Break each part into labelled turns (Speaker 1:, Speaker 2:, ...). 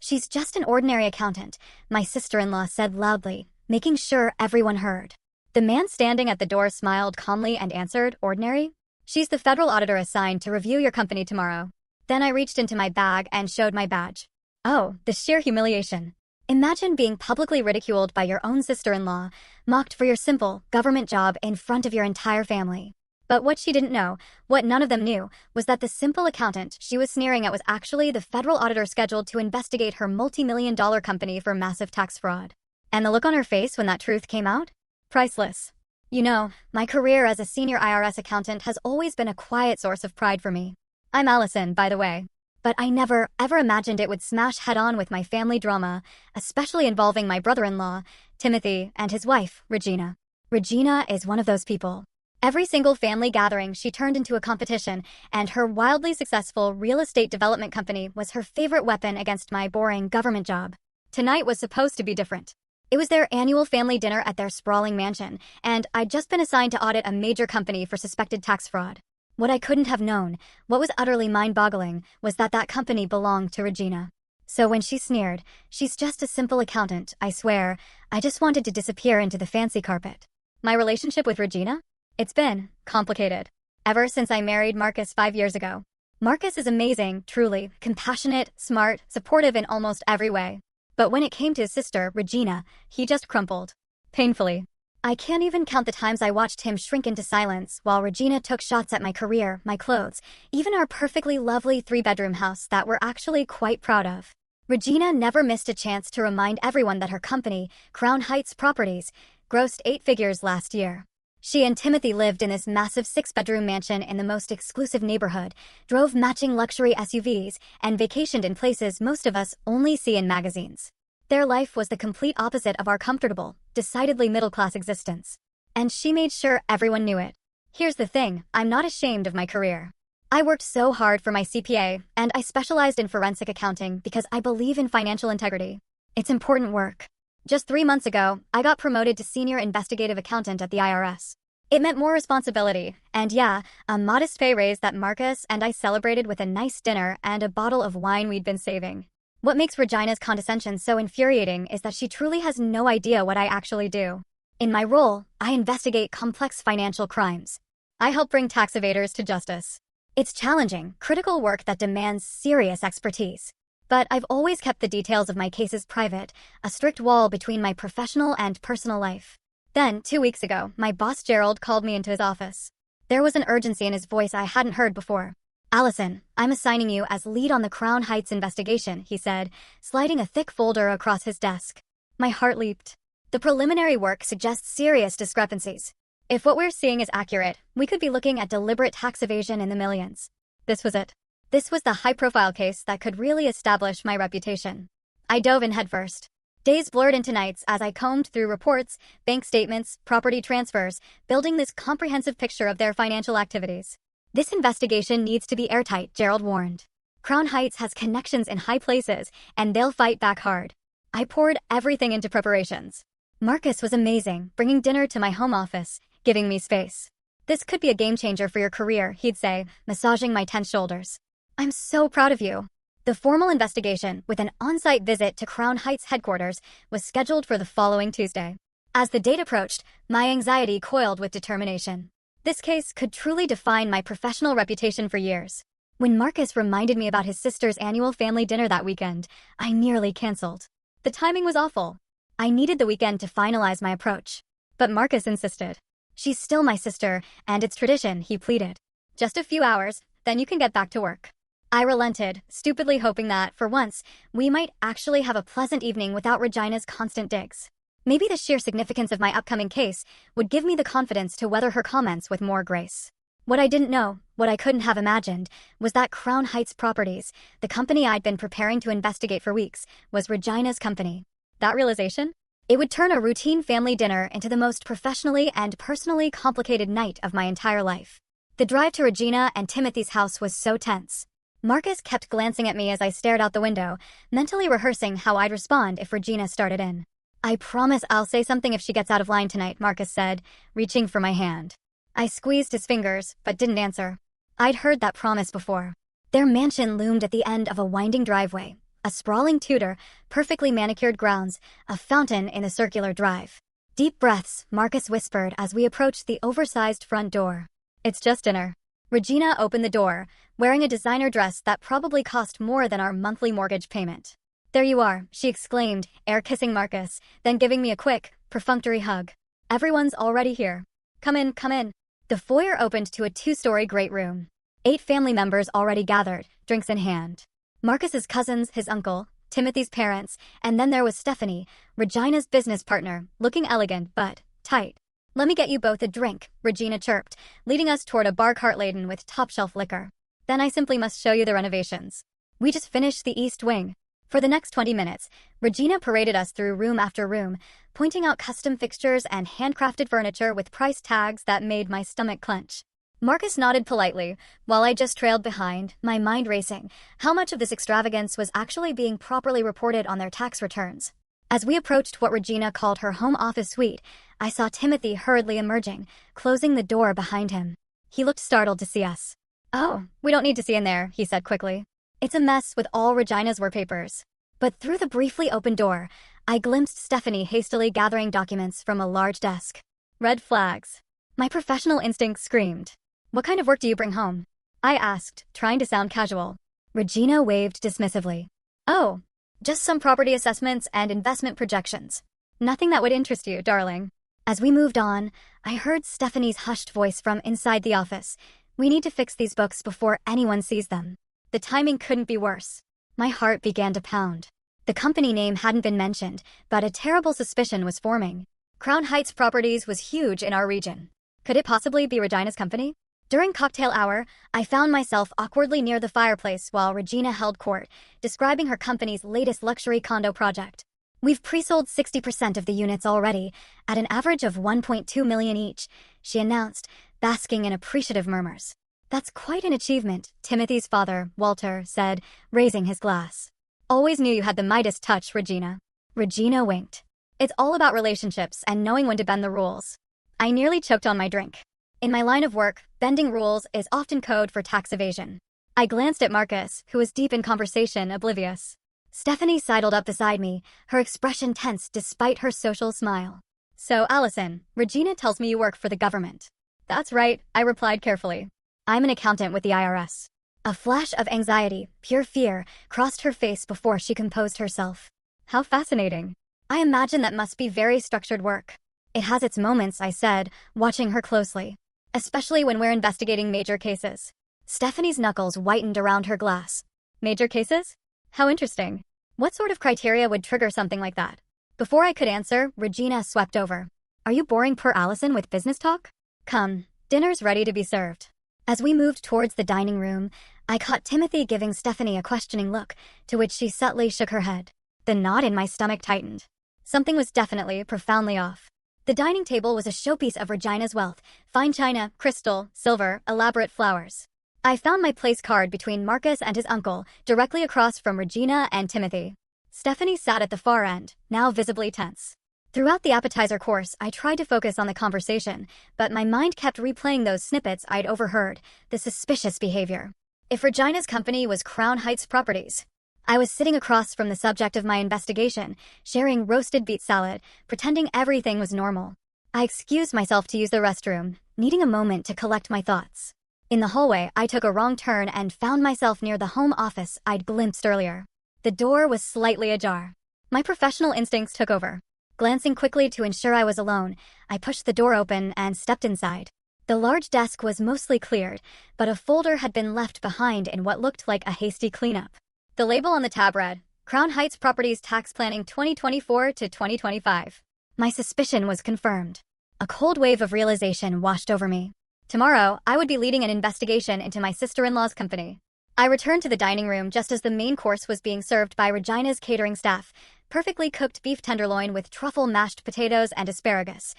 Speaker 1: She's just an ordinary accountant, my sister-in-law said loudly, making sure everyone heard. The man standing at the door smiled calmly and answered, "Ordinary? She's the federal auditor assigned to review your company tomorrow." Then I reached into my bag and showed my badge. Oh, the sheer humiliation. Imagine being publicly ridiculed by your own sister-in-law, mocked for your simple government job in front of your entire family. But what she didn't know, what none of them knew, was that the simple accountant she was sneering at was actually the federal auditor scheduled to investigate her multi-million-dollar company for massive tax fraud. And the look on her face when that truth came out? Priceless. You know, my career as a senior IRS accountant has always been a quiet source of pride for me. I'm Allison, by the way. But I never, ever imagined it would smash head-on with my family drama, especially involving my brother-in-law, Timothy, and his wife, Regina. Regina is one of those people. Every single family gathering she turned into a competition, and her wildly successful real estate development company was her favorite weapon against my boring government job. Tonight was supposed to be different. It was their annual family dinner at their sprawling mansion, and I'd just been assigned to audit a major company for suspected tax fraud. What I couldn't have known, what was utterly mind-boggling, was that that company belonged to Regina. So when she sneered, "She's just a simple accountant, I swear," I just wanted to disappear into the fancy carpet. My relationship with Regina? It's been complicated. Ever since I married Marcus 5 years ago. Marcus is amazing, truly, compassionate, smart, supportive in almost every way. But when it came to his sister, Regina, he just crumpled. Painfully. I can't even count the times I watched him shrink into silence while Regina took shots at my career, my clothes, even our perfectly lovely 3-bedroom house that we're actually quite proud of. Regina never missed a chance to remind everyone that her company, Crown Heights Properties, grossed 8 figures last year. She and Timothy lived in this massive 6-bedroom mansion in the most exclusive neighborhood, drove matching luxury SUVs, and vacationed in places most of us only see in magazines. Their life was the complete opposite of our comfortable, decidedly middle-class existence. And she made sure everyone knew it. Here's the thing, I'm not ashamed of my career. I worked so hard for my CPA, and I specialized in forensic accounting because I believe in financial integrity. It's important work. Just 3 months ago, I got promoted to senior investigative accountant at the IRS. It meant more responsibility, and yeah, a modest pay raise that Marcus and I celebrated with a nice dinner and a bottle of wine we'd been saving. What makes Regina's condescension so infuriating is that she truly has no idea what I actually do. In my role, I investigate complex financial crimes. I help bring tax evaders to justice. It's challenging, critical work that demands serious expertise. But I've always kept the details of my cases private, a strict wall between my professional and personal life. Then, 2 weeks ago, my boss Gerald called me into his office. There was an urgency in his voice I hadn't heard before. "Allison, I'm assigning you as lead on the Crown Heights investigation," he said, sliding a thick folder across his desk. My heart leaped. The preliminary work suggests serious discrepancies. If what we're seeing is accurate, we could be looking at deliberate tax evasion in the millions. This was it. This was the high-profile case that could really establish my reputation. I dove in headfirst. Days blurred into nights as I combed through reports, bank statements, property transfers, building this comprehensive picture of their financial activities. "This investigation needs to be airtight," Gerald warned. "Crown Heights has connections in high places, and they'll fight back hard." I poured everything into preparations. Marcus was amazing, bringing dinner to my home office, giving me space. "This could be a game changer for your career," he'd say, massaging my tense shoulders. "I'm so proud of you." The formal investigation, with an on-site visit to Crown Heights headquarters, was scheduled for the following Tuesday. As the date approached, my anxiety coiled with determination. This case could truly define my professional reputation for years. When Marcus reminded me about his sister's annual family dinner that weekend, I nearly canceled. The timing was awful. I needed the weekend to finalize my approach. But Marcus insisted. "She's still my sister, and it's tradition," he pleaded. "Just a few hours, then you can get back to work." I relented, stupidly hoping that, for once, we might actually have a pleasant evening without Regina's constant digs. Maybe the sheer significance of my upcoming case would give me the confidence to weather her comments with more grace. What I didn't know, what I couldn't have imagined, was that Crown Heights Properties, the company I'd been preparing to investigate for weeks, was Regina's company. That realization? It would turn a routine family dinner into the most professionally and personally complicated night of my entire life. The drive to Regina and Timothy's house was so tense. Marcus kept glancing at me as I stared out the window, mentally rehearsing how I'd respond if Regina started in. "I promise I'll say something if she gets out of line tonight," Marcus said, reaching for my hand. I squeezed his fingers, but didn't answer. I'd heard that promise before. Their mansion loomed at the end of a winding driveway, A sprawling Tudor, perfectly manicured grounds, a fountain in the circular drive. Deep breaths, Marcus whispered as we approached the oversized front door. It's just dinner. Regina opened the door, wearing a designer dress that probably cost more than our monthly mortgage payment. There you are, she exclaimed, air-kissing Marcus, then giving me a quick, perfunctory hug. Everyone's already here. Come in, come in. The foyer opened to a two-story great room. 8 family members already gathered, drinks in hand. Marcus's cousins, his uncle, Timothy's parents, and then there was Stephanie, Regina's business partner, looking elegant but tight. Let me get you both a drink, Regina chirped, leading us toward a bar cart laden with top-shelf liquor. Then I simply must show you the renovations. We just finished the East Wing. For the next 20 minutes, Regina paraded us through room after room, pointing out custom fixtures and handcrafted furniture with price tags that made my stomach clench. Marcus nodded politely, while I just trailed behind, my mind racing. How much of this extravagance was actually being properly reported on their tax returns? As we approached what Regina called her home office suite, I saw Timothy hurriedly emerging, closing the door behind him. He looked startled to see us. Oh, we don't need to see in there, he said quickly. It's a mess with all Regina's work papers. But through the briefly open door, I glimpsed Stephanie hastily gathering documents from a large desk. Red flags. My professional instinct screamed. What kind of work do you bring home? I asked, trying to sound casual. Regina waved dismissively. Oh, just some property assessments and investment projections. Nothing that would interest you, darling. As we moved on, I heard Stephanie's hushed voice from inside the office. We need to fix these books before anyone sees them. The timing couldn't be worse. My heart began to pound. The company name hadn't been mentioned, but a terrible suspicion was forming. Crown Heights Properties was huge in our region. Could it possibly be Regina's company? During cocktail hour, I found myself awkwardly near the fireplace while Regina held court, describing her company's latest luxury condo project. We've pre-sold 60% of the units already, at an average of $1.2 million each, she announced, basking in appreciative murmurs. That's quite an achievement, Timothy's father, Walter, said, raising his glass. Always knew you had the Midas touch, Regina. Regina winked. It's all about relationships and knowing when to bend the rules. I nearly choked on my drink. In my line of work, bending rules is often code for tax evasion. I glanced at Marcus, who was deep in conversation, oblivious. Stephanie sidled up beside me, her expression tense despite her social smile. So, Allison, Regina tells me you work for the government. That's right, I replied carefully. I'm an accountant with the IRS. A flash of anxiety, pure fear, crossed her face before she composed herself. How fascinating. I imagine that must be very structured work. It has its moments, I said, watching her closely. Especially when we're investigating major cases. Stephanie's knuckles whitened around her glass. Major cases? How interesting. What sort of criteria would trigger something like that? Before I could answer, Regina swept over. Are you boring poor Allison with business talk? Come, dinner's ready to be served. As we moved towards the dining room, I caught Timothy giving Stephanie a questioning look, to which she subtly shook her head. The knot in my stomach tightened. Something was definitely profoundly off. The dining table was a showpiece of Regina's wealth, fine china, crystal, silver, elaborate flowers. I found my place card between Marcus and his uncle, directly across from Regina and Timothy. Stephanie sat at the far end, now visibly tense. Throughout the appetizer course, I tried to focus on the conversation, but my mind kept replaying those snippets I'd overheard, the suspicious behavior. If Regina's company was Crown Heights Properties, I was sitting across from the subject of my investigation, sharing roasted beet salad, pretending everything was normal. I excused myself to use the restroom, needing a moment to collect my thoughts. In the hallway, I took a wrong turn and found myself near the home office I'd glimpsed earlier. The door was slightly ajar. My professional instincts took over. Glancing quickly to ensure I was alone, I pushed the door open and stepped inside. The large desk was mostly cleared, but a folder had been left behind in what looked like a hasty cleanup. The label on the tab read, Crown Heights Properties Tax Planning 2024 to 2025. My suspicion was confirmed. A cold wave of realization washed over me. Tomorrow, I would be leading an investigation into my sister-in-law's company. I returned to the dining room just as the main course was being served by Regina's catering staff, perfectly cooked beef tenderloin with truffle mashed potatoes and asparagus,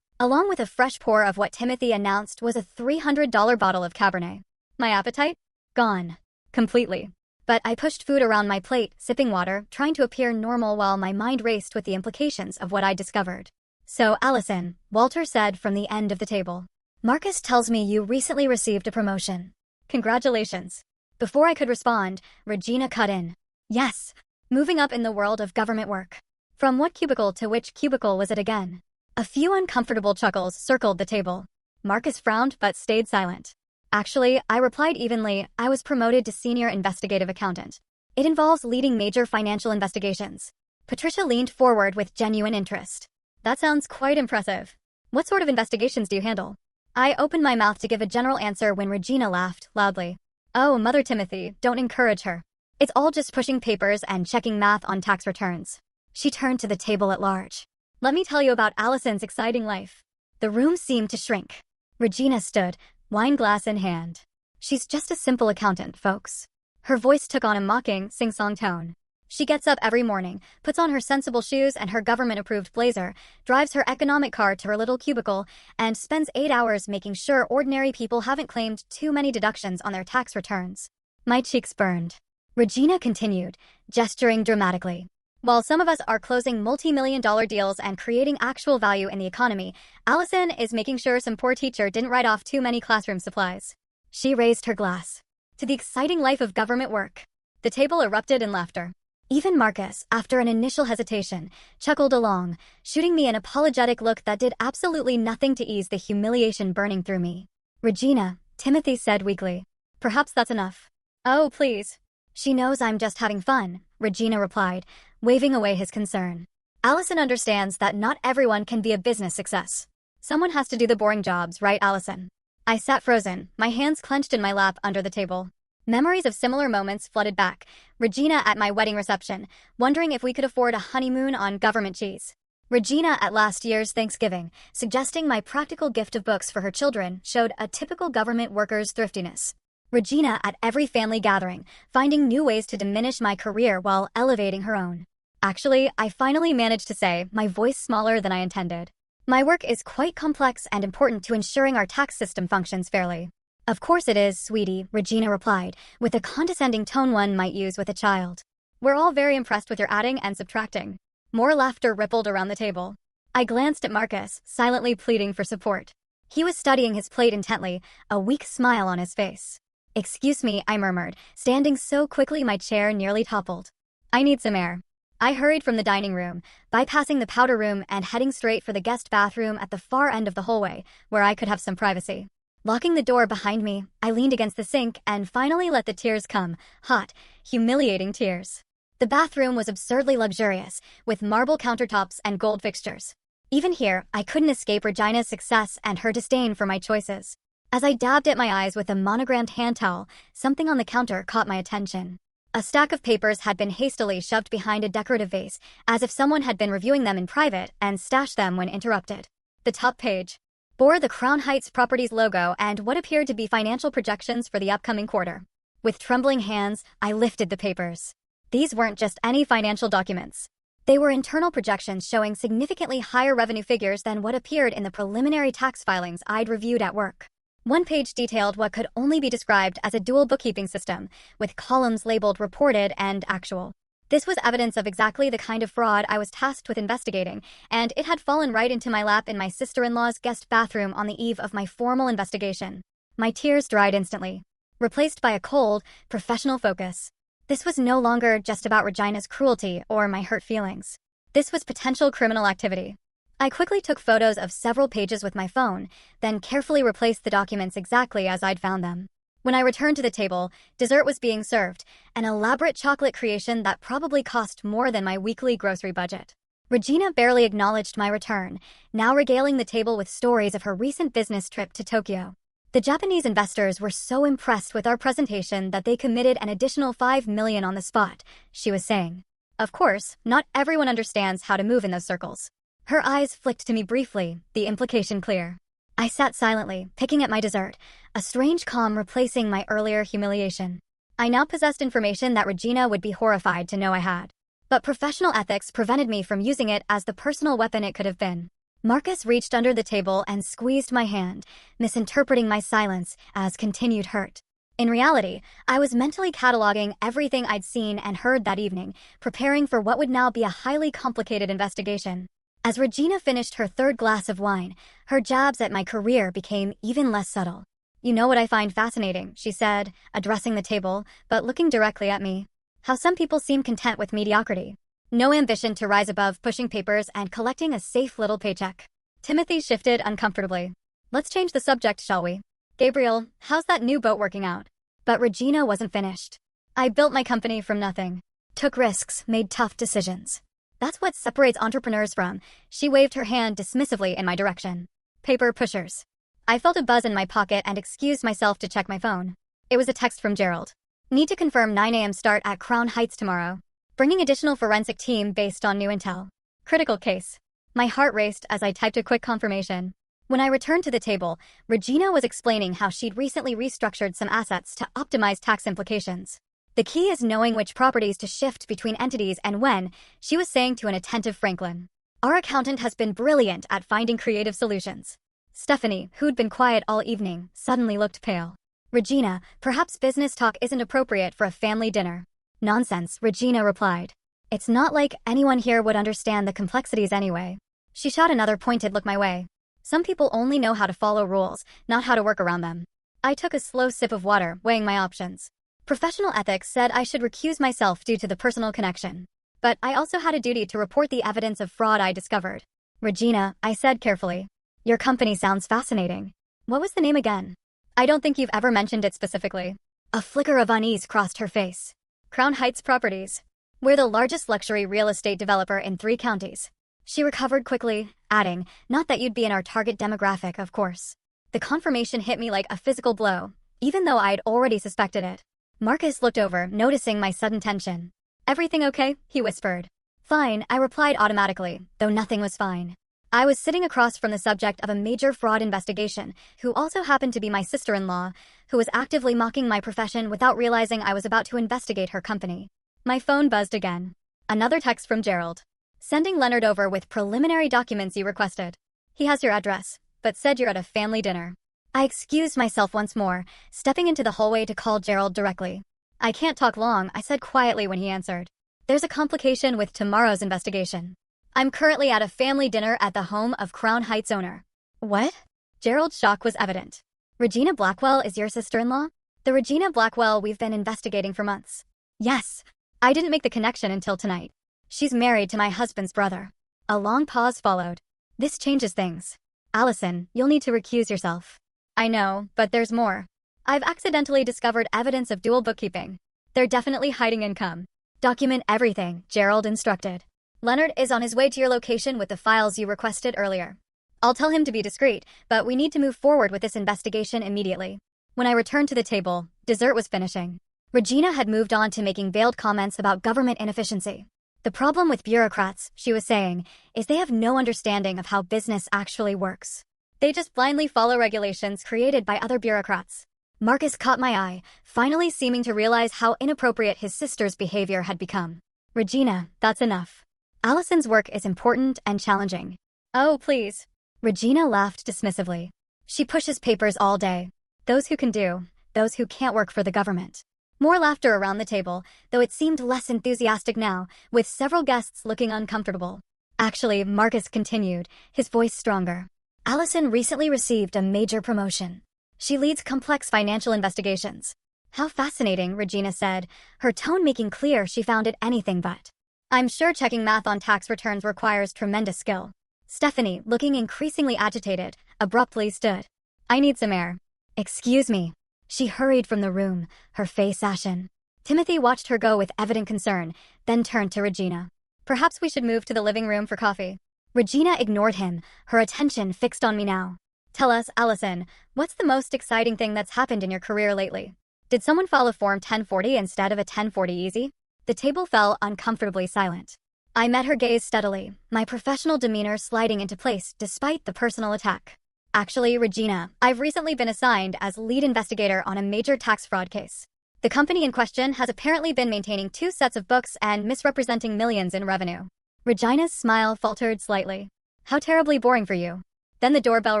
Speaker 1: along with a fresh pour of what Timothy announced was a $300 bottle of Cabernet. My appetite? Gone. Completely. But I pushed food around my plate, sipping water, trying to appear normal while my mind raced with the implications of what I discovered. So, Allison, Walter said from the end of the table. Marcus tells me you recently received a promotion. Congratulations. Before I could respond, Regina cut in. Yes. moving up in the world of government work. From what cubicle to which cubicle was it again? A few uncomfortable chuckles circled the table. Marcus frowned but stayed silent. Actually, I replied evenly, I was promoted to senior investigative accountant. It involves leading major financial investigations. Patricia leaned forward with genuine interest. That sounds quite impressive. What sort of investigations do you handle? I opened my mouth to give a general answer when Regina laughed loudly. Oh, Mother Timothy, don't encourage her. It's all just pushing papers and checking math on tax returns. She turned to the table at large. Let me tell you about Allison's exciting life. The room seemed to shrink. Regina stood, wine glass in hand. She's just a simple accountant, folks. Her voice took on a mocking, sing-song tone. She gets up every morning, puts on her sensible shoes and her government-approved blazer, drives her economic car to her little cubicle, and spends 8 hours making sure ordinary people haven't claimed too many deductions on their tax returns. My cheeks burned. Regina continued, gesturing dramatically. While some of us are closing multi-million-dollar deals and creating actual value in the economy, Allison is making sure some poor teacher didn't write off too many classroom supplies. She raised her glass. To the exciting life of government work. The table erupted in laughter. Even Marcus, after an initial hesitation, chuckled along, shooting me an apologetic look that did absolutely nothing to ease the humiliation burning through me. Regina, Timothy said weakly. Perhaps that's enough. Oh, please. She knows I'm just having fun, Regina replied, waving away his concern. Allison understands that not everyone can be a business success. Someone has to do the boring jobs, right, Allison? I sat frozen, my hands clenched in my lap under the table. Memories of similar moments flooded back. Regina at my wedding reception, wondering if we could afford a honeymoon on government cheese. Regina at last year's Thanksgiving, suggesting my practical gift of books for her children showed a typical government worker's thriftiness. Regina at every family gathering, finding new ways to diminish my career while elevating her own. Actually, I finally managed to say, my voice smaller than I intended. My work is quite complex and important to ensuring our tax system functions fairly. Of course it is, sweetie, Regina replied, with a condescending tone one might use with a child. We're all very impressed with your adding and subtracting. More laughter rippled around the table. I glanced at Marcus, silently pleading for support. He was studying his plate intently, a weak smile on his face. Excuse me, I murmured, standing so quickly my chair nearly toppled. I need some air. I hurried from the dining room, bypassing the powder room and heading straight for the guest bathroom at the far end of the hallway, where I could have some privacy. Locking the door behind me, I leaned against the sink and finally let the tears come, hot, humiliating tears. The bathroom was absurdly luxurious, with marble countertops and gold fixtures. Even here, I couldn't escape Regina's success and her disdain for my choices. As I dabbed at my eyes with a monogrammed hand towel, something on the counter caught my attention. A stack of papers had been hastily shoved behind a decorative vase, as if someone had been reviewing them in private and stashed them when interrupted. The top page bore the Crown Heights Properties logo and what appeared to be financial projections for the upcoming quarter. With trembling hands, I lifted the papers. These weren't just any financial documents. They were internal projections showing significantly higher revenue figures than what appeared in the preliminary tax filings I'd reviewed at work. One page detailed what could only be described as a dual bookkeeping system, with columns labeled reported and actual. This was evidence of exactly the kind of fraud I was tasked with investigating, and it had fallen right into my lap in my sister-in-law's guest bathroom on the eve of my formal investigation. My tears dried instantly, replaced by a cold, professional focus. This was no longer just about Regina's cruelty or my hurt feelings. This was potential criminal activity. I quickly took photos of several pages with my phone, then carefully replaced the documents exactly as I'd found them. When I returned to the table, dessert was being served, an elaborate chocolate creation that probably cost more than my weekly grocery budget. Regina barely acknowledged my return, now regaling the table with stories of her recent business trip to Tokyo. The Japanese investors were so impressed with our presentation that they committed an additional $5 million on the spot, she was saying. Of course, not everyone understands how to move in those circles. Her eyes flicked to me briefly, the implication clear. I sat silently, picking at my dessert, a strange calm replacing my earlier humiliation. I now possessed information that Regina would be horrified to know I had. But professional ethics prevented me from using it as the personal weapon it could have been. Marcus reached under the table and squeezed my hand, misinterpreting my silence as continued hurt. In reality, I was mentally cataloging everything I'd seen and heard that evening, preparing for what would now be a highly complicated investigation. As Regina finished her third glass of wine, her jabs at my career became even less subtle. You know what I find fascinating, she said, addressing the table, but looking directly at me. How some people seem content with mediocrity. No ambition to rise above pushing papers and collecting a safe little paycheck. Timothy shifted uncomfortably. Let's change the subject, shall we? Gabriel, how's that new boat working out? But Regina wasn't finished. I built my company from nothing. Took risks, made tough decisions. That's what separates entrepreneurs from. She waved her hand dismissively in my direction. Paper pushers. I felt a buzz in my pocket and excused myself to check my phone. It was a text from Gerald. Need to confirm 9 a.m. start at Crown Heights tomorrow. Bringing additional forensic team based on new intel. Critical case. My heart raced as I typed a quick confirmation. When I returned to the table, Regina was explaining how she'd recently restructured some assets to optimize tax implications. The key is knowing which properties to shift between entities and when, she was saying to an attentive Franklin. Our accountant has been brilliant at finding creative solutions. Stephanie, who'd been quiet all evening, suddenly looked pale. Regina, perhaps business talk isn't appropriate for a family dinner. Nonsense, Regina replied. It's not like anyone here would understand the complexities anyway. She shot another pointed look my way. Some people only know how to follow rules, not how to work around them. I took a slow sip of water, weighing my options. Professional ethics said I should recuse myself due to the personal connection. But I also had a duty to report the evidence of fraud I discovered. Regina, I said carefully. Your company sounds fascinating. What was the name again? I don't think you've ever mentioned it specifically. A flicker of unease crossed her face. Crown Heights Properties. We're the largest luxury real estate developer in 3 counties. She recovered quickly, adding, not that you'd be in our target demographic, of course. The confirmation hit me like a physical blow, even though I'd already suspected it. Marcus looked over, noticing my sudden tension. Everything okay? He whispered. Fine, I replied automatically, though nothing was fine. I was sitting across from the subject of a major fraud investigation, who also happened to be my sister-in-law, who was actively mocking my profession without realizing I was about to investigate her company. My phone buzzed again. Another text from Gerald. Sending Leonard over with preliminary documents you requested. He has your address, but said you're at a family dinner. I excused myself once more, stepping into the hallway to call Gerald directly. I can't talk long, I said quietly when he answered. There's a complication with tomorrow's investigation. I'm currently at a family dinner at the home of Crown Heights owner. What? Gerald's shock was evident. Regina Blackwell is your sister-in-law? The Regina Blackwell we've been investigating for months. Yes. I didn't make the connection until tonight. She's married to my husband's brother. A long pause followed. This changes things. Allison, you'll need to recuse yourself. I know, but there's more. I've accidentally discovered evidence of dual bookkeeping. They're definitely hiding income. Document everything, Gerald instructed. Leonard is on his way to your location with the files you requested earlier. I'll tell him to be discreet, but we need to move forward with this investigation immediately. When I returned to the table, dessert was finishing. Regina had moved on to making veiled comments about government inefficiency. The problem with bureaucrats, she was saying, is they have no understanding of how business actually works. They just blindly follow regulations created by other bureaucrats. Marcus caught my eye, finally seeming to realize how inappropriate his sister's behavior had become. Regina, that's enough. Allison's work is important and challenging. Oh, please. Regina laughed dismissively. She pushes papers all day. Those who can do, those who can't work for the government. More laughter around the table, though it seemed less enthusiastic now, with several guests looking uncomfortable. Actually, Marcus continued, his voice stronger. Allison recently received a major promotion. She leads complex financial investigations. How fascinating, Regina said, her tone making clear she found it anything but. I'm sure checking math on tax returns requires tremendous skill. Stephanie, looking increasingly agitated, abruptly stood. I need some air. Excuse me. She hurried from the room, her face ashen. Timothy watched her go with evident concern, then turned to Regina. Perhaps we should move to the living room for coffee. Regina ignored him, her attention fixed on me now. Tell us, Allison, what's the most exciting thing that's happened in your career lately? Did someone file a Form 1040 instead of a 1040 easy? The table fell uncomfortably silent. I met her gaze steadily, my professional demeanor sliding into place despite the personal attack. Actually, Regina, I've recently been assigned as lead investigator on a major tax fraud case. The company in question has apparently been maintaining 2 sets of books and misrepresenting millions in revenue. Regina's smile faltered slightly. How terribly boring for you. Then the doorbell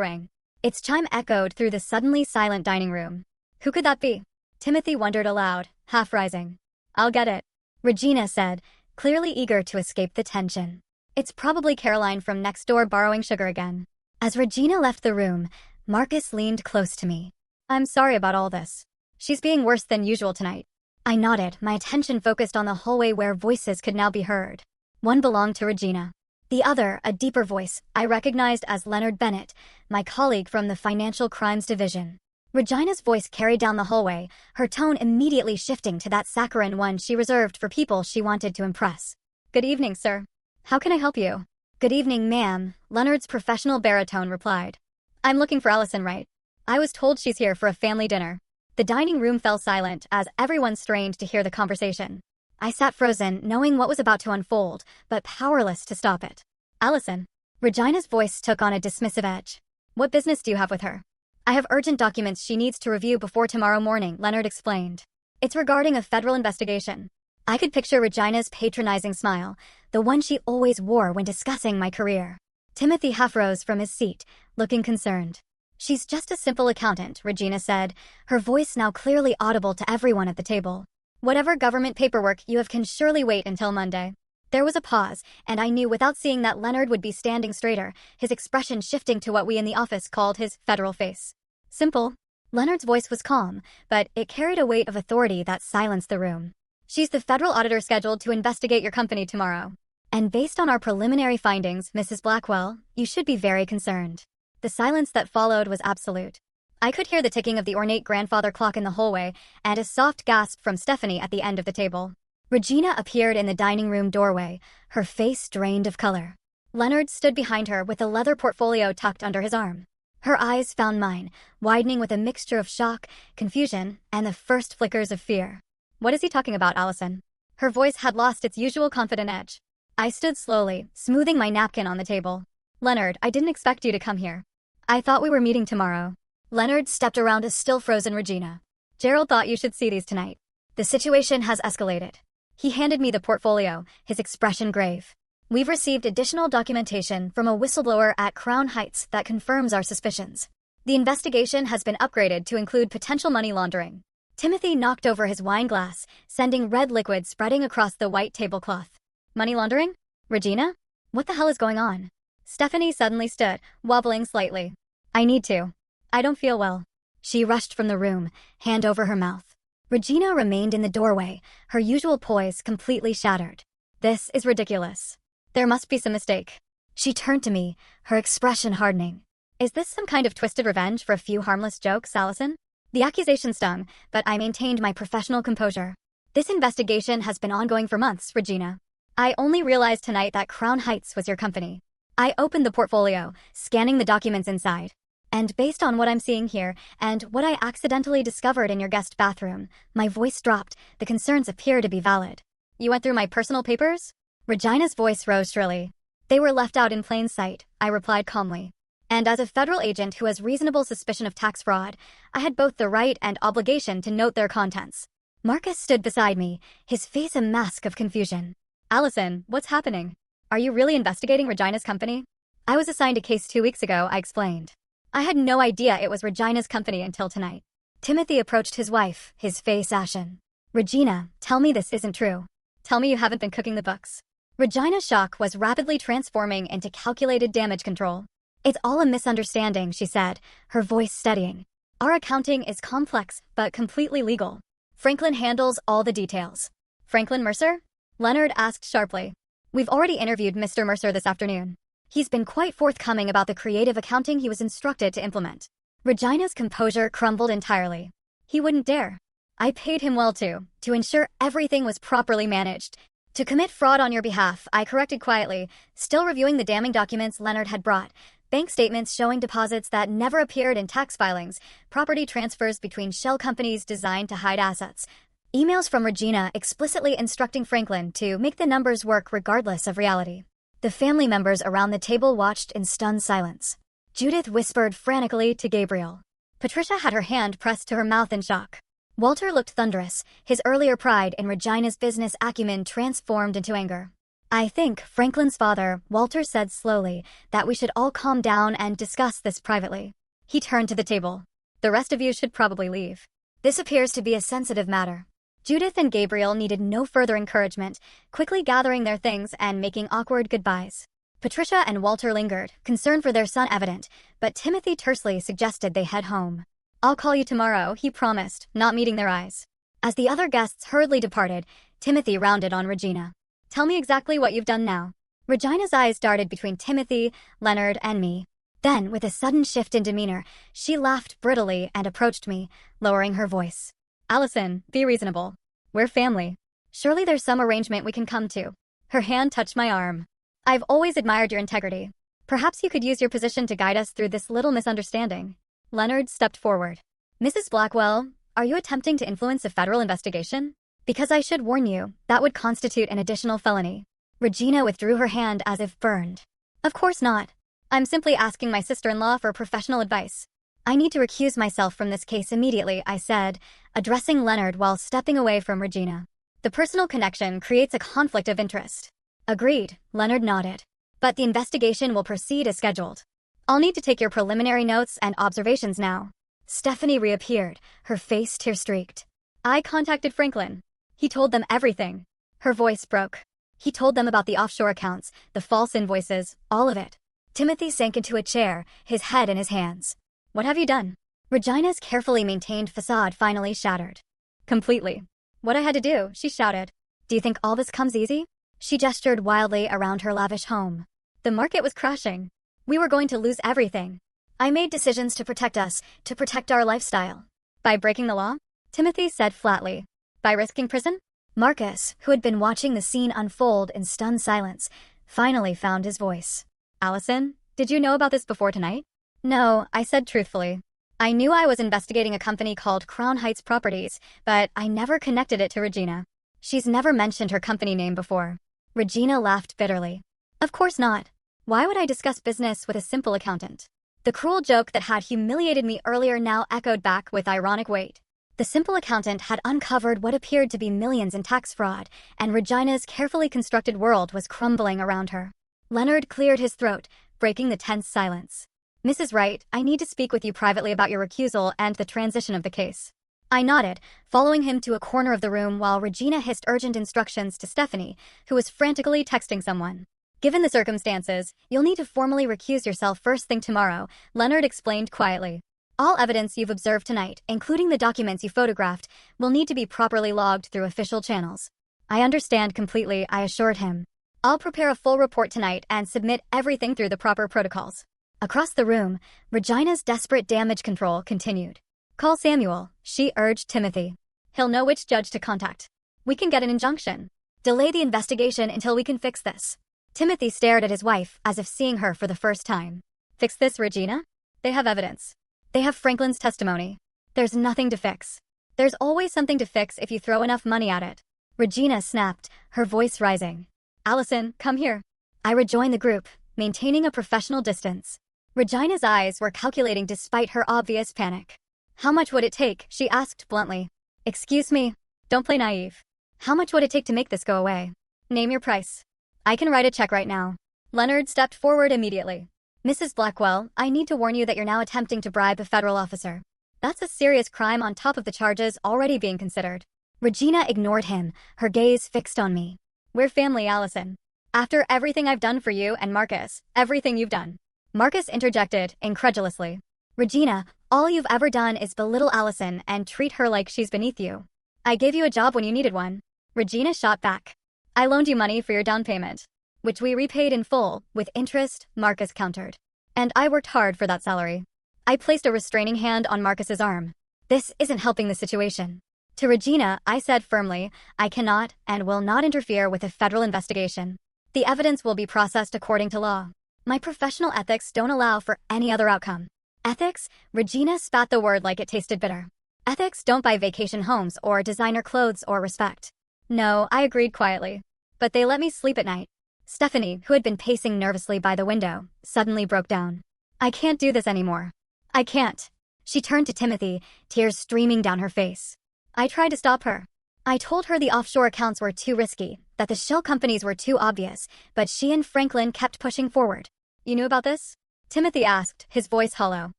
Speaker 1: rang. Its chime echoed through the suddenly silent dining room. Who could that be? Timothy wondered aloud, half rising. I'll get it, Regina said, clearly eager to escape the tension. It's probably Caroline from next door borrowing sugar again. As Regina left the room, Marcus leaned close to me. I'm sorry about all this. She's being worse than usual tonight. I nodded, my attention focused on the hallway where voices could now be heard. One belonged to Regina. The other, a deeper voice, I recognized as Leonard Bennett, my colleague from the Financial Crimes Division. Regina's voice carried down the hallway, her tone immediately shifting to that saccharine one she reserved for people she wanted to impress. "Good evening, sir. How can I help you?" "Good evening, ma'am," Leonard's professional baritone replied. "I'm looking for Allison Wright. I was told she's here for a family dinner." The dining room fell silent as everyone strained to hear the conversation. I sat frozen, knowing what was about to unfold, but powerless to stop it. "Allison." Regina's voice took on a dismissive edge. "What business do you have with her?" "I have urgent documents she needs to review before tomorrow morning," Leonard explained. "It's regarding a federal investigation." I could picture Regina's patronizing smile, the one she always wore when discussing my career. Timothy half rose from his seat, looking concerned. "She's just a simple accountant," Regina said, her voice now clearly audible to everyone at the table. "Whatever government paperwork you have can surely wait until Monday." There was a pause, and I knew without seeing that Leonard would be standing straighter, his expression shifting to what we in the office called his federal face. "Simple." Leonard's voice was calm, but it carried a weight of authority that silenced the room. "She's the federal auditor scheduled to investigate your company tomorrow. And based on our preliminary findings, Mrs. Blackwell, you should be very concerned." The silence that followed was absolute. I could hear the ticking of the ornate grandfather clock in the hallway and a soft gasp from Stephanie at the end of the table. Regina appeared in the dining room doorway, her face drained of color. Leonard stood behind her with a leather portfolio tucked under his arm. Her eyes found mine, widening with a mixture of shock, confusion, and the first flickers of fear. "What is he talking about, Allison?" Her voice had lost its usual confident edge. I stood slowly, smoothing my napkin on the table. "Leonard, I didn't expect you to come here. I thought we were meeting tomorrow." Leonard stepped around a still-frozen Regina. "Gerald thought you should see these tonight. The situation has escalated." He handed me the portfolio, his expression grave. "We've received additional documentation from a whistleblower at Crown Heights that confirms our suspicions. The investigation has been upgraded to include potential money laundering." Timothy knocked over his wine glass, sending red liquid spreading across the white tablecloth. "Money laundering? Regina? What the hell is going on?" Stephanie suddenly stood, wobbling slightly. "I need to. I don't feel well." She rushed from the room, hand over her mouth. Regina remained in the doorway, her usual poise completely shattered. "This is ridiculous. There must be some mistake." She turned to me, her expression hardening. "Is this some kind of twisted revenge for a few harmless jokes, Allison?" The accusation stung, but I maintained my professional composure. "This investigation has been ongoing for months, Regina. I only realized tonight that Crown Heights was your company." I opened the portfolio, scanning the documents inside. "And based on what I'm seeing here, and what I accidentally discovered in your guest bathroom," my voice dropped, "the concerns appear to be valid." "You went through my personal papers?" Regina's voice rose shrilly. "They were left out in plain sight," I replied calmly. "And as a federal agent who has reasonable suspicion of tax fraud, I had both the right and obligation to note their contents." Marcus stood beside me, his face a mask of confusion. "Allison, what's happening? Are you really investigating Regina's company?" "I was assigned a case 2 weeks ago," I explained. "I had no idea it was Regina's company until tonight." Timothy approached his wife, his face ashen. "Regina, tell me this isn't true. Tell me you haven't been cooking the books." Regina's shock was rapidly transforming into calculated damage control. "It's all a misunderstanding," she said, her voice steadying. "Our accounting is complex, but completely legal. Franklin handles all the details." "Franklin Mercer?" Leonard asked sharply. "We've already interviewed Mr. Mercer this afternoon. He's been quite forthcoming about the creative accounting he was instructed to implement." Regina's composure crumbled entirely. "He wouldn't dare. I paid him well to ensure everything was properly managed. To commit fraud on your behalf," I corrected quietly, still reviewing the damning documents Leonard had brought. Bank statements showing deposits that never appeared in tax filings, property transfers between shell companies designed to hide assets, emails from Regina explicitly instructing Franklin to make the numbers work regardless of reality. The family members around the table watched in stunned silence. Judith whispered frantically to Gabriel. Patricia had her hand pressed to her mouth in shock. Walter looked thunderous, his earlier pride in Regina's business acumen transformed into anger. "I think, Franklin's father," Walter said slowly, "that we should all calm down and discuss this privately." He turned to the table. "The rest of you should probably leave. This appears to be a sensitive matter." Judith and Gabriel needed no further encouragement, quickly gathering their things and making awkward goodbyes. Patricia and Walter lingered, concern for their son evident, but Timothy tersely suggested they head home. "I'll call you tomorrow," he promised, not meeting their eyes. As the other guests hurriedly departed, Timothy rounded on Regina. Tell me exactly what you've done now. Regina's eyes darted between Timothy, Leonard, and me. Then, with a sudden shift in demeanor, she laughed brittly and approached me, lowering her voice. Allison, be reasonable. We're family. Surely there's some arrangement we can come to. Her hand touched my arm. I've always admired your integrity. Perhaps you could use your position to guide us through this little misunderstanding. Leonard stepped forward. Mrs. Blackwell, are you attempting to influence a federal investigation? Because I should warn you, that would constitute an additional felony. Regina withdrew her hand as if burned. Of course not. I'm simply asking my sister-in-law for professional advice. I need to recuse myself from this case immediately, I said, addressing Leonard while stepping away from Regina. The personal connection creates a conflict of interest. Agreed, Leonard nodded. But the investigation will proceed as scheduled. I'll need to take your preliminary notes and observations now. Stephanie reappeared, her face tear-streaked. I contacted Franklin. He told them everything. Her voice broke. He told them about the offshore accounts, the false invoices, all of it. Timothy sank into a chair, his head in his hands. What have you done? Regina's carefully maintained facade finally shattered. Completely. What I had to do, she shouted. Do you think all this comes easy? She gestured wildly around her lavish home. The market was crashing. We were going to lose everything. I made decisions to protect us, to protect our lifestyle. By breaking the law? Timothy said flatly. By risking prison? Marcus, who had been watching the scene unfold in stunned silence, finally found his voice. Allison, did you know about this before tonight? No, I said truthfully. I knew I was investigating a company called Crown Heights Properties, but I never connected it to Regina. She's never mentioned her company name before. Regina laughed bitterly. Of course not. Why would I discuss business with a simple accountant? The cruel joke that had humiliated me earlier now echoed back with ironic weight. The simple accountant had uncovered what appeared to be millions in tax fraud, and Regina's carefully constructed world was crumbling around her. Leonard cleared his throat, breaking the tense silence. Mrs. Wright, I need to speak with you privately about your recusal and the transition of the case. I nodded, following him to a corner of the room while Regina hissed urgent instructions to Stephanie, who was frantically texting someone. Given the circumstances, you'll need to formally recuse yourself first thing tomorrow, Leonard explained quietly. All evidence you've observed tonight, including the documents you photographed, will need to be properly logged through official channels. I understand completely, I assured him. I'll prepare a full report tonight and submit everything through the proper protocols. Across the room, Regina's desperate damage control continued. Call Samuel, she urged Timothy. He'll know which judge to contact. We can get an injunction. Delay the investigation until we can fix this. Timothy stared at his wife as if seeing her for the first time. Fix this, Regina? They have evidence. They have Franklin's testimony. There's nothing to fix. There's always something to fix if you throw enough money at it. Regina snapped, her voice rising. Allison, come here. I rejoined the group, maintaining a professional distance. Regina's eyes were calculating despite her obvious panic. How much would it take? She asked bluntly. Excuse me. Don't play naive. How much would it take to make this go away? Name your price. I can write a check right now. Leonard stepped forward immediately. Mrs. Blackwell, I need to warn you that you're now attempting to bribe a federal officer. That's a serious crime on top of the charges already being considered. Regina ignored him, her gaze fixed on me. We're family, Allison. After everything I've done for you and Marcus, everything you've done. Marcus interjected, incredulously. Regina, all you've ever done is belittle Allison and treat her like she's beneath you. I gave you a job when you needed one. Regina shot back. I loaned you money for your down payment, which we repaid in full, with interest, Marcus countered. And I worked hard for that salary. I placed a restraining hand on Marcus's arm. This isn't helping the situation. To Regina, I said firmly, I cannot and will not interfere with a federal investigation. The evidence will be processed according to law. My professional ethics don't allow for any other outcome. Ethics? Regina spat the word like it tasted bitter. Ethics don't buy vacation homes or designer clothes or respect. No, I agreed quietly. But they let me sleep at night. Stephanie, who had been pacing nervously by the window, suddenly broke down. I can't do this anymore. I can't. She turned to Timothy, tears streaming down her face. I tried to stop her. I told her the offshore accounts were too risky, that the shell companies were too obvious, but she and Franklin kept pushing forward. You knew about this? Timothy asked, his voice hollow.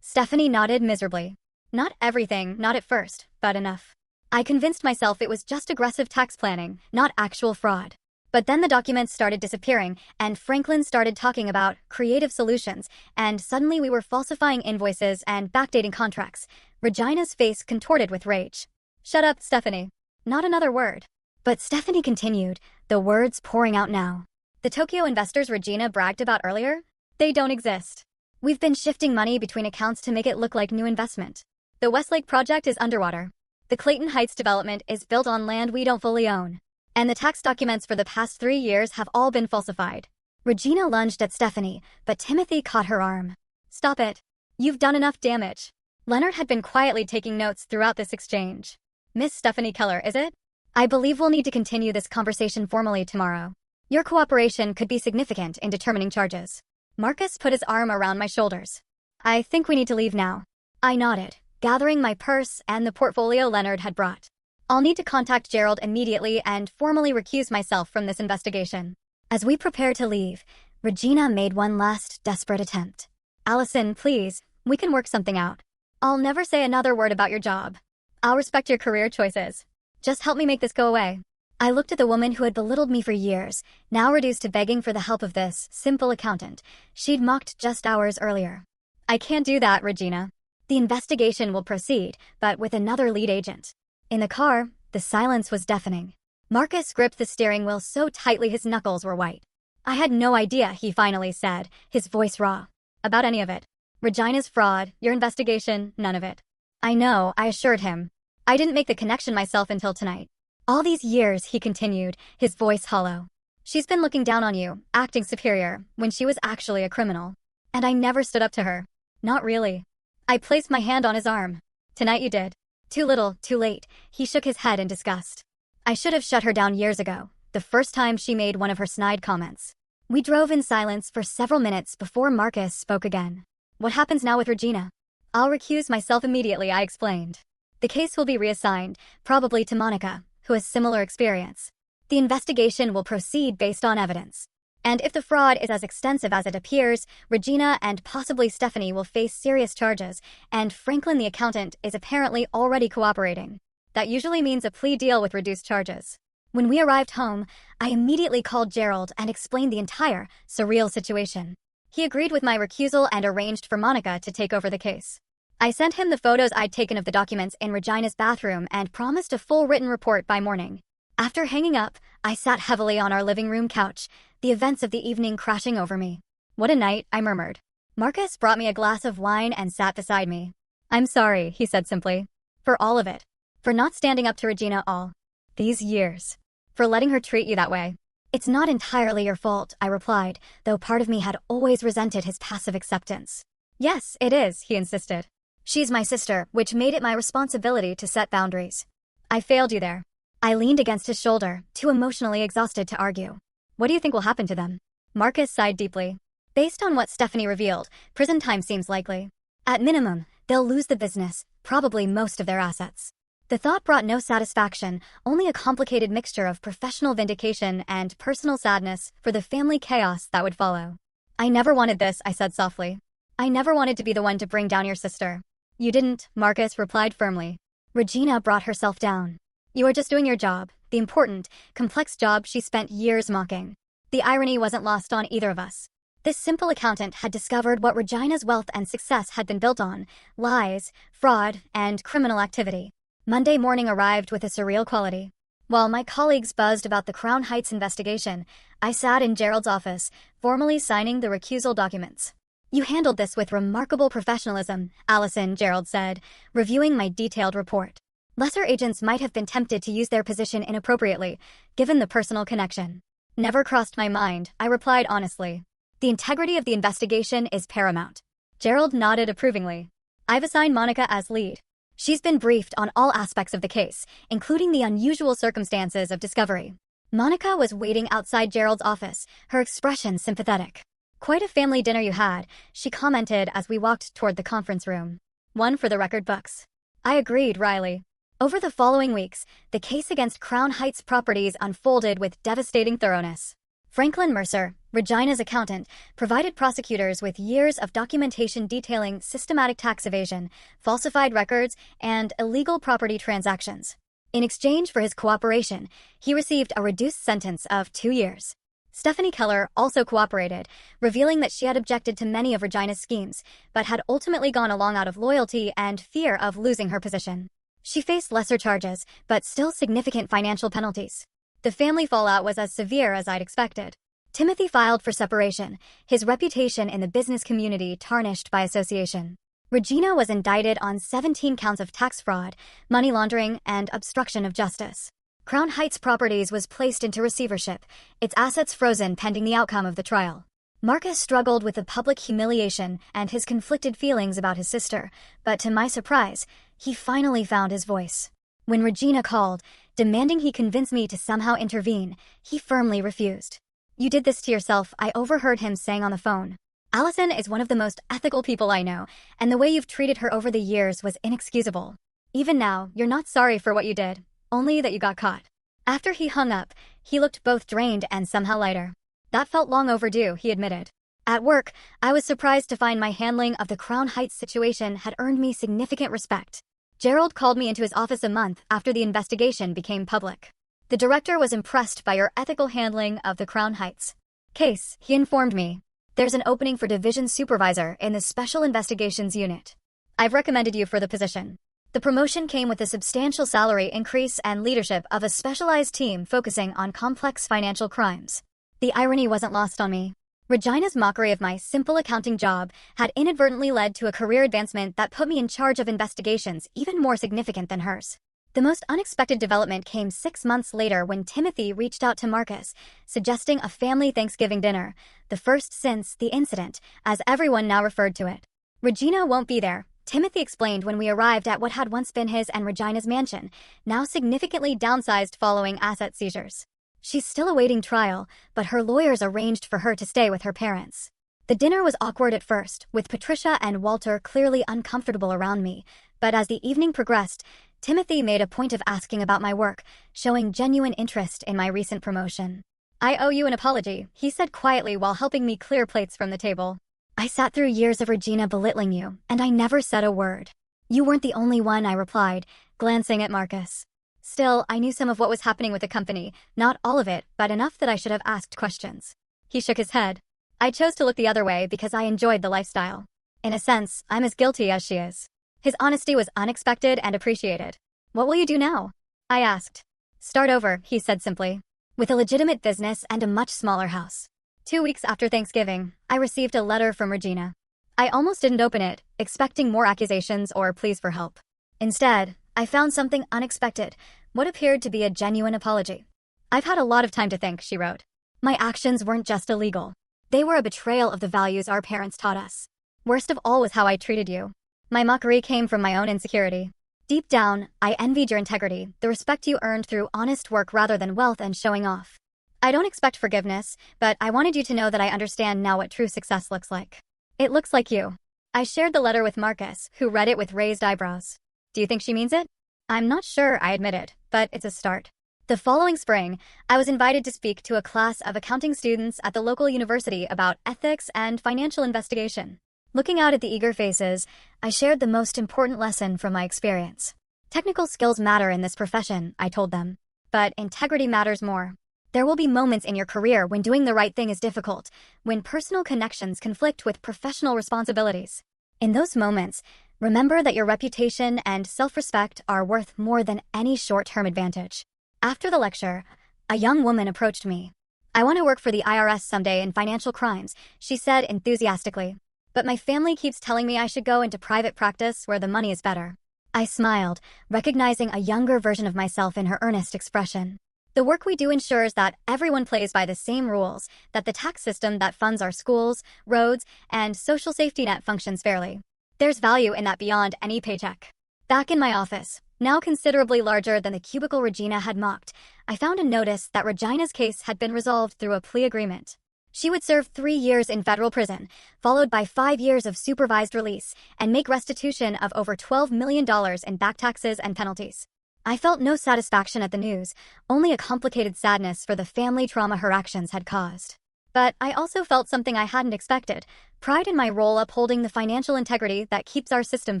Speaker 1: Stephanie nodded miserably. Not everything, not at first, but enough. I convinced myself it was just aggressive tax planning, not actual fraud. But then the documents started disappearing, and Franklin started talking about creative solutions, and suddenly we were falsifying invoices and backdating contracts. Regina's face contorted with rage. Shut up, Stephanie. Not another word. But Stephanie continued, the words pouring out now. The Tokyo investors Regina bragged about earlier? They don't exist. We've been shifting money between accounts to make it look like new investment. The Westlake project is underwater. The Clayton Heights development is built on land we don't fully own. And the tax documents for the past 3 years have all been falsified. Regina lunged at Stephanie, but Timothy caught her arm. Stop it. You've done enough damage. Leonard had been quietly taking notes throughout this exchange. Miss Stephanie Keller, is it? I believe we'll need to continue this conversation formally tomorrow. Your cooperation could be significant in determining charges. Marcus put his arm around my shoulders. I think we need to leave now. I nodded, gathering my purse and the portfolio Leonard had brought. I'll need to contact Gerald immediately and formally recuse myself from this investigation. As we prepared to leave, Regina made one last desperate attempt. Allison, please, we can work something out. I'll never say another word about your job. I'll respect your career choices. Just help me make this go away. I looked at the woman who had belittled me for years, now reduced to begging for the help of this simple accountant she'd mocked just hours earlier. I can't do that, Regina. The investigation will proceed, but with another lead agent. In the car, the silence was deafening. Marcus gripped the steering wheel so tightly his knuckles were white. I had no idea, he finally said, his voice raw. About any of it. Regina's fraud, your investigation, none of it. I know, I assured him. I didn't make the connection myself until tonight. All these years, he continued, his voice hollow. She's been looking down on you, acting superior, when she was actually a criminal. And I never stood up to her. Not really. I placed my hand on his arm. Tonight you did. Too little, too late, he shook his head in disgust. I should have shut her down years ago, the first time she made one of her snide comments. We drove in silence for several minutes before Marcus spoke again. What happens now with Regina? I'll recuse myself immediately, I explained. The case will be reassigned, probably to Monica, who has similar experience. The investigation will proceed based on evidence. And if the fraud is as extensive as it appears, Regina and possibly Stephanie will face serious charges, and Franklin the accountant is apparently already cooperating. That usually means a plea deal with reduced charges. When we arrived home, I immediately called Gerald and explained the entire, surreal situation. He agreed with my recusal and arranged for Monica to take over the case. I sent him the photos I'd taken of the documents in Regina's bathroom and promised a full written report by morning. After hanging up, I sat heavily on our living room couch, the events of the evening crashing over me. What a night, I murmured. Marcus brought me a glass of wine and sat beside me. I'm sorry, he said simply. For all of it. For not standing up to Regina all these years. For letting her treat you that way. It's not entirely your fault, I replied, though part of me had always resented his passive acceptance. Yes, it is, he insisted. She's my sister, which made it my responsibility to set boundaries. I failed you there. I leaned against his shoulder, too emotionally exhausted to argue. What do you think will happen to them? Marcus sighed deeply. Based on what Stephanie revealed, prison time seems likely. At minimum, they'll lose the business, probably most of their assets. The thought brought no satisfaction, only a complicated mixture of professional vindication and personal sadness for the family chaos that would follow. I never wanted this, I said softly. I never wanted to be the one to bring down your sister. You didn't, Marcus replied firmly. Regina brought herself down. You are just doing your job, the important, complex job she spent years mocking. The irony wasn't lost on either of us. This simple accountant had discovered what Regina's wealth and success had been built on: lies, fraud, and criminal activity. Monday morning arrived with a surreal quality. While my colleagues buzzed about the Crown Heights investigation, I sat in Gerald's office, formally signing the recusal documents. You handled this with remarkable professionalism, Allison, Gerald said, reviewing my detailed report. Lesser agents might have been tempted to use their position inappropriately, given the personal connection. Never crossed my mind, I replied honestly. The integrity of the investigation is paramount. Gerald nodded approvingly. I've assigned Monica as lead. She's been briefed on all aspects of the case, including the unusual circumstances of discovery. Monica was waiting outside Gerald's office, her expression sympathetic. Quite a family dinner you had, she commented as we walked toward the conference room. One for the record books. I agreed, wryly. Over the following weeks, the case against Crown Heights Properties unfolded with devastating thoroughness. Franklin Mercer, Regina's accountant, provided prosecutors with years of documentation detailing systematic tax evasion, falsified records, and illegal property transactions. In exchange for his cooperation, he received a reduced sentence of 2 years. Stephanie Keller also cooperated, revealing that she had objected to many of Regina's schemes, but had ultimately gone along out of loyalty and fear of losing her position. She faced lesser charges, but still significant financial penalties. The family fallout was as severe as I'd expected. Timothy filed for separation, his reputation in the business community tarnished by association. Regina was indicted on 17 counts of tax fraud, money laundering, and obstruction of justice. Crown Heights Properties was placed into receivership, its assets frozen pending the outcome of the trial. Marcus struggled with the public humiliation and his conflicted feelings about his sister, but to my surprise, he finally found his voice. When Regina called, demanding he convince me to somehow intervene, he firmly refused. "You did this to yourself," I overheard him saying on the phone. "Allison is one of the most ethical people I know, and the way you've treated her over the years was inexcusable. Even now, you're not sorry for what you did, only that you got caught." After he hung up, he looked both drained and somehow lighter. "That felt long overdue," he admitted. At work, I was surprised to find my handling of the Crown Heights situation had earned me significant respect. Gerald called me into his office a month after the investigation became public. "The director was impressed by your ethical handling of the Crown Heights case," he informed me. "There's an opening for division supervisor in the Special Investigations Unit. I've recommended you for the position." The promotion came with a substantial salary increase and leadership of a specialized team focusing on complex financial crimes. The irony wasn't lost on me. Regina's mockery of my simple accounting job had inadvertently led to a career advancement that put me in charge of investigations even more significant than hers. The most unexpected development came 6 months later when Timothy reached out to Marcus, suggesting a family Thanksgiving dinner, the first since the incident, as everyone now referred to it. "Regina won't be there," Timothy explained when we arrived at what had once been his and Regina's mansion, now significantly downsized following asset seizures. "She's still awaiting trial, but her lawyers arranged for her to stay with her parents." The dinner was awkward at first, with Patricia and Walter clearly uncomfortable around me, but as the evening progressed, Timothy made a point of asking about my work, showing genuine interest in my recent promotion. "I owe you an apology," he said quietly while helping me clear plates from the table. "I sat through years of Regina belittling you, and I never said a word." "You weren't the only one," I replied, glancing at Marcus. Still, I knew some of what was happening with the company, not all of it, but enough that I should have asked questions. He shook his head. "I chose to look the other way because I enjoyed the lifestyle. In a sense, I'm as guilty as she is." His honesty was unexpected and appreciated. "What will you do now?" I asked. "Start over," he said simply. "With a legitimate business and a much smaller house." 2 weeks after Thanksgiving, I received a letter from Regina. I almost didn't open it, expecting more accusations or pleas for help. Instead, I found something unexpected, what appeared to be a genuine apology. "I've had a lot of time to think," she wrote. "My actions weren't just illegal. They were a betrayal of the values our parents taught us. Worst of all was how I treated you. My mockery came from my own insecurity. Deep down, I envied your integrity, the respect you earned through honest work rather than wealth and showing off. I don't expect forgiveness, but I wanted you to know that I understand now what true success looks like." "It looks like you." I shared the letter with Marcus, who read it with raised eyebrows. "Do you think she means it?" "I'm not sure," I admitted, "but it's a start." The following spring, I was invited to speak to a class of accounting students at the local university about ethics and financial investigation. Looking out at the eager faces, I shared the most important lesson from my experience. "Technical skills matter in this profession," I told them, "but integrity matters more. There will be moments in your career when doing the right thing is difficult, when personal connections conflict with professional responsibilities. In those moments, remember that your reputation and self-respect are worth more than any short-term advantage." After the lecture, a young woman approached me. "I want to work for the IRS someday in financial crimes," she said enthusiastically. "But my family keeps telling me I should go into private practice where the money is better." I smiled, recognizing a younger version of myself in her earnest expression. "The work we do ensures that everyone plays by the same rules, that the tax system that funds our schools, roads, and social safety net functions fairly. There's value in that beyond any paycheck." Back in my office, now considerably larger than the cubicle Regina had mocked, I found a notice that Regina's case had been resolved through a plea agreement. She would serve 3 years in federal prison, followed by 5 years of supervised release, and make restitution of over $12 million in back taxes and penalties. I felt no satisfaction at the news, only a complicated sadness for the family trauma her actions had caused. But I also felt something I hadn't expected, pride in my role upholding the financial integrity that keeps our system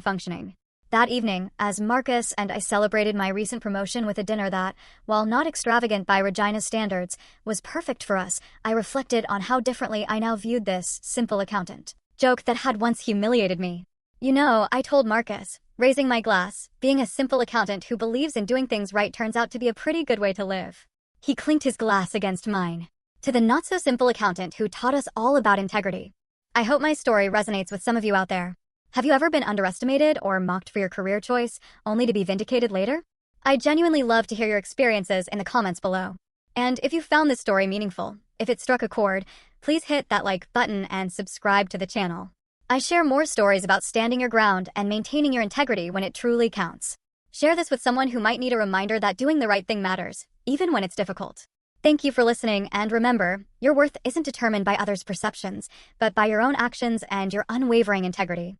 Speaker 1: functioning. That evening, as Marcus and I celebrated my recent promotion with a dinner that, while not extravagant by Regina's standards, was perfect for us, I reflected on how differently I now viewed this simple accountant joke that had once humiliated me. "You know," I told Marcus, Raising my glass, being a simple accountant who believes in doing things right turns out to be a pretty good way to live. He clinked his glass against mine. To the not-so-simple accountant who taught us all about integrity. I hope my story resonates with some of you out there. Have you ever been underestimated or mocked for your career choice, only to be vindicated later? I genuinely love to hear your experiences in the comments below. And if you found this story meaningful, if it struck a chord, please hit that like button and subscribe to the channel. I share more stories about standing your ground and maintaining your integrity when it truly counts. Share this with someone who might need a reminder that doing the right thing matters, even when it's difficult. Thank you for listening, and remember, your worth isn't determined by others' perceptions, but by your own actions and your unwavering integrity.